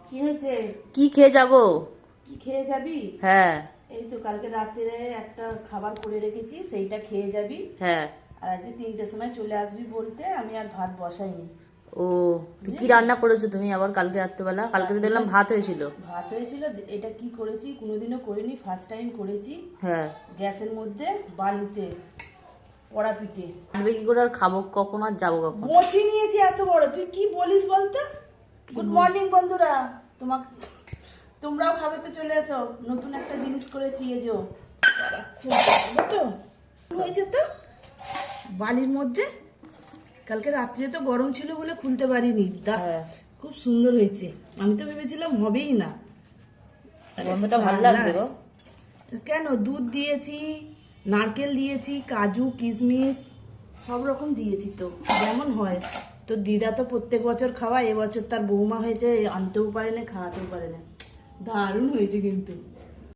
কি হয়েছে? কি খেয়ে যাব? কি খেয়ে যাবি? হ্যাঁ এই তো কালকে রাত্রে একটা খাবার করে রেখেছি, সেইটা খেয়ে যাবি। হ্যাঁ। আর আজকে 3টের সময় চলে আসবি বলতে আমি আর ভাত বসাইনি। ও, তো কি রান্না করেছো তুমি আবার কালকে রাত্রেবেলা? কালকে তো দেখলাম ভাত হয়েছিল। ভাত হয়েছিল। এটা কি করেছি, কোনোদিনও করিনি, ফার্স্ট টাইম করেছি। হ্যাঁ। গ্যাসের মধ্যে বালিতে পড়া পিঠে। আনবে কি করে আর খাবো কখন আর যাবো কখন? বসি নিয়েছি এত বড়, তুই কি বলিস বলতো? গুড মর্নিং বন্ধুরা, তোমরাও খাবে তো চলে এসো। নতুন একটা জিনিস করেছি, এই যে তো হয়েছে তো বালির মধ্যে। কালকে রাত্রে তো গরম ছিল বলে খুলতে পারিনি। হ্যাঁ। খুব সুন্দর হয়েছে। আমি তো ভেবেছিলাম হবেই না। গন্ধটা ভালো লাগছে গো। কেন, দুধ দিয়েছি, নারকেল দিয়েছি, কাজু কিশমিশ সব রকম দিয়েছি, তো যেমন হয়। তো দিদা তো প্রত্যেক বছর খাওয়ায়, এবছর তার বৌমা হয়েছে, আনতেও পারে না খাওয়াতেও পারে না। দারুণ হয়েছে কিন্তু।